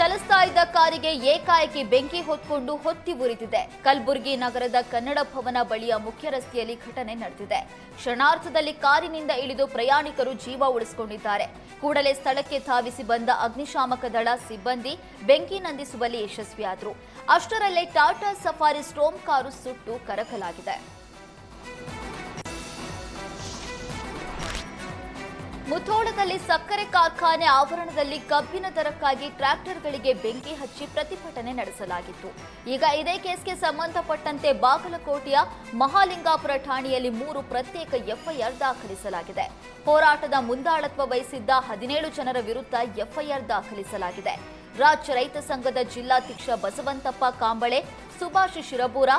ಚಲಿಸ್ತಾ ಇದ್ದ ಕಾರಿಗೆ ಏಕಾಏಕಿ ಬೆಂಕಿ ಹೊತ್ಕೊಂಡು ಹೊತ್ತಿ ಉರಿದಿದೆ. ಕಲಬುರಗಿ ನಗರದ ಕನ್ನಡ ಭವನ ಬಳಿಯ ಮುಖ್ಯ ರಸ್ತೆಯಲ್ಲಿ ಘಟನೆ ನಡೆದಿದೆ. ಕ್ಷಣಾರ್ಧದಲ್ಲಿ ಕಾರಿನಿಂದ ಇಳಿದು ಪ್ರಯಾಣಿಕರು ಜೀವ ಉಳಿಸಿಕೊಂಡಿದ್ದಾರೆ. ಕೂಡಲೇ ಸ್ಥಳಕ್ಕೆ ಧಾವಿಸಿ ಬಂದ ಅಗ್ನಿಶಾಮಕ ದಳ ಸಿಬ್ಬಂದಿ ಬೆಂಕಿ ನಂದಿಸುವಲ್ಲಿ ಯಶಸ್ವಿಯಾದರು. ಅಷ್ಟರಲ್ಲೇ ಟಾಟಾ ಸಫಾರಿ ಸ್ಟ್ರೋಮ್ ಕಾರು ಸುಟ್ಟು ಕರಕಲಾಗಿದೆ. ಮುಧೋಳದಲ್ಲಿ ಸಕ್ಕರೆ ಕಾರ್ಖಾನೆ ಆವರಣದಲ್ಲಿ ಕಬ್ಬಿನ ದರಕ್ಕಾಗಿ ಟ್ರ್ಯಾಕ್ಟರ್ಗಳಿಗೆ ಬೆಂಕಿ ಹಚ್ಚಿ ಪ್ರತಿಭಟನೆ ನಡೆಸಲಾಗಿತ್ತು. ಈಗ ಇದೇ ಕೇಸ್ಗೆ ಸಂಬಂಧಪಟ್ಟಂತೆ ಬಾಗಲಕೋಟೆಯ ಮಹಾಲಿಂಗಾಪುರ ಠಾಣೆಯಲ್ಲಿ 3 ಪ್ರತ್ಯೇಕ ಎಫ್ಐಆರ್ ದಾಖಲಿಸಲಾಗಿದೆ. ಹೋರಾಟದ ಮುಂದಾಳತ್ವ ವಹಿಸಿದ್ದ 17 ಜನರ ವಿರುದ್ಧ ಎಫ್ಐಆರ್ ದಾಖಲಿಸಲಾಗಿದೆ. ರಾಜ್ಯ ರೈತ ಸಂಘದ ಜಿಲ್ಲಾಧ್ಯಕ್ಷ ಬಸವಂತಪ್ಪ ಕಾಂಬಳೆ, ಸುಭಾಷ್ ಶಿರಬೂರ,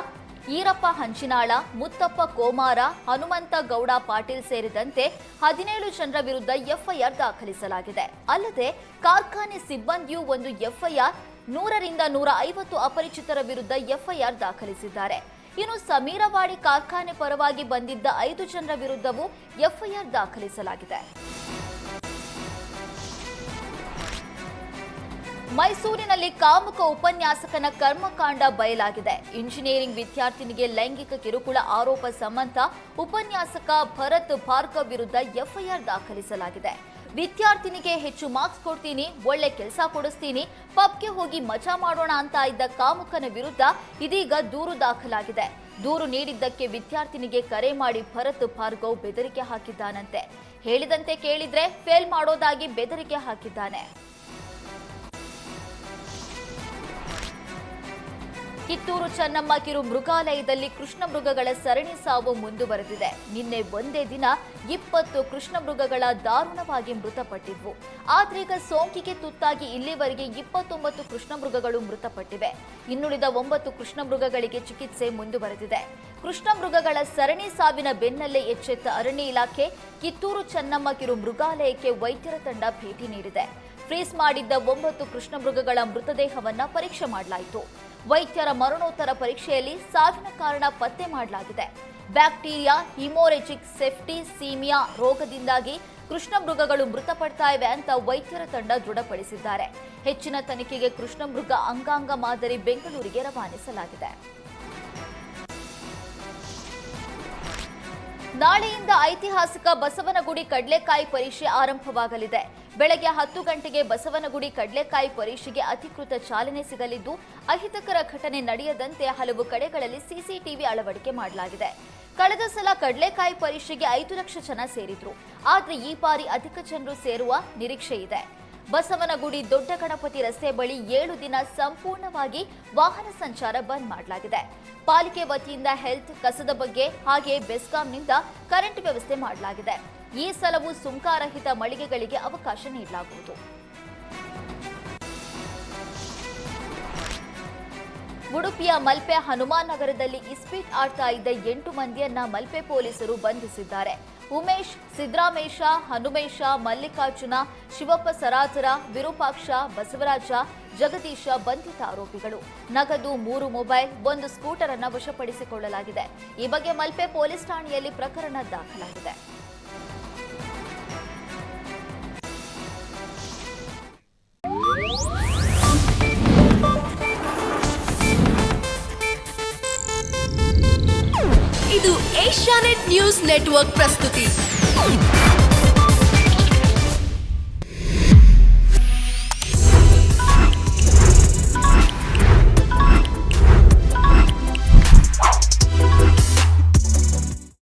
ಈರಪ್ಪ ಹಂಚಿನಾಳ, ಮುತ್ತಪ್ಪ ಕೋಮಾರ, ಹನುಮಂತ ಗೌಡ ಪಾಟೀಲ್ ಸೇರಿದಂತೆ 17 ಜನರ ವಿರುದ್ಧ ಎಫ್ಐಆರ್ ದಾಖಲಿಸಲಾಗಿದೆ. ಅಲ್ಲದೆ ಕಾರ್ಖಾನೆ ಸಿಬ್ಬಂದಿಯೂ ಒಂದು ಎಫ್ಐಆರ್, 100 ರಿಂದ 150 ಅಪರಿಚಿತರ ವಿರುದ್ಧ ಎಫ್ಐಆರ್ ದಾಖಲಿಸಿದ್ದಾರೆ. ಇನ್ನು ಸಮೀರವಾಡಿ ಕಾರ್ಖಾನೆ ಪರವಾಗಿ ಬಂದಿದ್ದ 5 ಜನರ ವಿರುದ್ಧವೂ ಎಫ್ಐಆರ್ ದಾಖಲಿಸಲಾಗಿದೆ. ಮೈಸೂರಿನಲ್ಲಿ ಕಾಮುಕ ಉಪನ್ಯಾಸಕನ ಕರ್ಮಕಾಂಡ ಬಯಲಾಗಿದೆ. ಇಂಜಿನಿಯರಿಂಗ್ ವಿದ್ಯಾರ್ಥಿನಿಗೆ ಲೈಂಗಿಕ ಕಿರುಕುಳ ಆರೋಪ ಸಂಬಂಧ ಉಪನ್ಯಾಸಕ ಭರತ್ ಭಾರ್ಗವ್ ವಿರುದ್ಧ ಎಫ್ಐಆರ್ ದಾಖಲಿಸಲಾಗಿದೆ. ವಿದ್ಯಾರ್ಥಿನಿಗೆ ಹೆಚ್ಚು ಮಾರ್ಕ್ಸ್ ಕೊಡ್ತೀನಿ, ಒಳ್ಳೆ ಕೆಲಸ ಕೊಡಿಸ್ತೀನಿ, ಪಬ್ಗೆ ಹೋಗಿ ಮಜಾ ಮಾಡೋಣ ಅಂತ ಇದ್ದ ಕಾಮುಕನ ವಿರುದ್ಧ ಇದೀಗ ದೂರು ದಾಖಲಾಗಿದೆ. ದೂರು ನೀಡಿದ್ದಕ್ಕೆ ವಿದ್ಯಾರ್ಥಿನಿಗೆ ಕರೆ ಮಾಡಿ ಭರತ್ ಭಾರ್ಗವ್ ಬೆದರಿಕೆ ಹಾಕಿದ್ದಾನಂತೆ. ಹೇಳಿದಂತೆ ಕೇಳಿದ್ರೆ ಫೇಲ್ ಮಾಡೋದಾಗಿ ಬೆದರಿಕೆ ಹಾಕಿದ್ದಾನೆ. ಕಿತ್ತೂರು ಚೆನ್ನಮ್ಮ ಕಿರು ಮೃಗಾಲಯದಲ್ಲಿ ಕೃಷ್ಣ ಮೃಗಗಳ ಸರಣಿ ಸಾವು ಮುಂದುವರೆದಿದೆ. ನಿನ್ನೆ ಒಂದೇ ದಿನ 20 ಕೃಷ್ಣ ಮೃಗಗಳ ದಾರುಣವಾಗಿ ಮೃತಪಟ್ಟಿದ್ವು. ಆದ್ರೀಗ ಸೋಂಕಿಗೆ ತುತ್ತಾಗಿ ಇಲ್ಲಿವರೆಗೆ 29 ಕೃಷ್ಣ ಮೃಗಗಳು ಮೃತಪಟ್ಟಿವೆ. ಇನ್ನುಳಿದ 9 ಕೃಷ್ಣ ಮೃಗಗಳಿಗೆ ಚಿಕಿತ್ಸೆ ಮುಂದುವರೆದಿದೆ. ಕೃಷ್ಣ ಮೃಗಗಳ ಸರಣಿ ಸಾವಿನ ಬೆನ್ನಲ್ಲೇ ಎಚ್ಚೆತ್ತ ಅರಣ್ಯ ಇಲಾಖೆ ಕಿತ್ತೂರು ಚೆನ್ನಮ್ಮ ಕಿರು ಮೃಗಾಲಯಕ್ಕೆ ವೈದ್ಯರ ತಂಡ ಭೇಟಿ ನೀಡಿದೆ. ಫ್ರೀಸ್ ಮಾಡಿದ್ದ 9 ಕೃಷ್ಣ ಮೃಗಗಳ ಮೃತದೇಹವನ್ನ ಪರೀಕ್ಷೆ ಮಾಡಲಾಯಿತು. ವೈದ್ಯರ ಮರಣೋತ್ತರ ಪರೀಕ್ಷೆಯಲ್ಲಿ ಸಾವಿನ ಕಾರಣ ಪತ್ತೆ ಮಾಡಲಾಗಿದೆ. ಬ್ಯಾಕ್ಟೀರಿಯಾ ಹಿಮೋರೆಜಿಕ್ ಸೆಪ್ಟಿಸೀಮಿಯಾ ರೋಗದಿಂದಾಗಿ ಕೃಷ್ಣ ಮೃಗಗಳು ಮೃತಪಡ್ತಾ ಇವೆ ಅಂತ ವೈದ್ಯರ ತಂಡ ದೃಢಪಡಿಸಿದ್ದಾರೆ. ಹೆಚ್ಚಿನ ತನಿಖೆಗೆ ಕೃಷ್ಣ ಮೃಗ ಅಂಗಾಂಗ ಮಾದರಿ ಬೆಂಗಳೂರಿಗೆ ರವಾನಿಸಲಾಗಿದೆ. ನಾಳೆಯಿಂದ ಐತಿಹಾಸಿಕ ಬಸವನಗುಡಿ ಕಡ್ಲೆಕಾಯಿ ಪರೀಕ್ಷೆ ಆರಂಭವಾಗಲಿದೆ. ಬೆಳಗ್ಗೆ 10 ಗಂಟೆಗೆ ಬಸವನಗುಡಿ ಕಡ್ಲೆಕಾಯಿ ಪರೀಕ್ಷೆಗೆ ಅಧಿಕೃತ ಚಾಲನೆ ಸಿಗಲಿದ್ದು, ಅಹಿತಕರ ಘಟನೆ ನಡೆಯದಂತೆ ಹಲವು ಕಡೆಗಳಲ್ಲಿ ಸಿಸಿಟಿವಿ ಅಳವಡಿಕೆ ಮಾಡಲಾಗಿದೆ. ಕಳೆದ ಸಲ ಕಡ್ಲೆಕಾಯಿ ಪರೀಕ್ಷೆಗೆ 5 ಲಕ್ಷ ಜನ ಸೇರಿದ್ರು. ಆದರೆ ಈ ಬಾರಿ ಅಧಿಕ ಜನರು ಸೇರುವ ನಿರೀಕ್ಷೆ ಇದೆ. ಬಸವನಗುಡಿ ದೊಡ್ಡ ಗಣಪತಿ ರಸ್ತೆ ಬಳಿ 7 ದಿನ ಸಂಪೂರ್ಣವಾಗಿ ವಾಹನ ಸಂಚಾರ ಬಂದ್ ಮಾಡಲಾಗಿದೆ. ಪಾಲಿಕೆ ವತಿಯಿಂದ ಹೆಲ್ತ್, ಕಸದ ಬಗ್ಗೆ ಹಾಗೆ ಬೆಸ್ಕಾಂನಿಂದ ಕರೆಂಟ್ ವ್ಯವಸ್ಥೆ ಮಾಡಲಾಗಿದೆ. ಈ ಸಲವೂ ಸುಂಕರಹಿತ ಮಳಿಗೆಗಳಿಗೆ ಅವಕಾಶ ನೀಡಲಾಗುವುದು. ಉಡುಪಿಯ ಮಲ್ಪೆ ಹನುಮಾನ್ ನಗರದಲ್ಲಿ ಇಸ್ಪೀಟ್ ಆಡ್ತಾ ಇದ್ದ 8 ಮಂದಿಯನ್ನ ಮಲ್ಪೆ ಪೊಲೀಸರು ಬಂಧಿಸಿದ್ದಾರೆ. ಉಮೇಶ್, ಸಿದ್ದರಾಮೇಶ, ಹನುಮೇಶ, ಮಲ್ಲಿಕಾರ್ಜುನ, ಶಿವಪ್ಪ ಸರಾದರ, ವಿರೂಪಾಕ್ಷ, ಬಸವರಾಜ, ಜಗದೀಶ ಬಂಧಿತ ಆರೋಪಿಗಳು. ನಗದು, 3 ಮೊಬೈಲ್, 1 ಸ್ಕೂಟರ್ ಅನ್ನು ವಶಪಡಿಸಿಕೊಳ್ಳಲಾಗಿದೆ. ಈ ಬಗ್ಗೆ ಮಲ್ಪೆ ಪೊಲೀಸ್ ಠಾಣೆಯಲ್ಲಿ ಪ್ರಕರಣ ದಾಖಲಾಗಿದೆ. ಇದು ಏಷ್ಯಾನೆಟ್ ನ್ಯೂಸ್ ನೆಟ್ವರ್ಕ್ ಪ್ರಸ್ತುತಿ.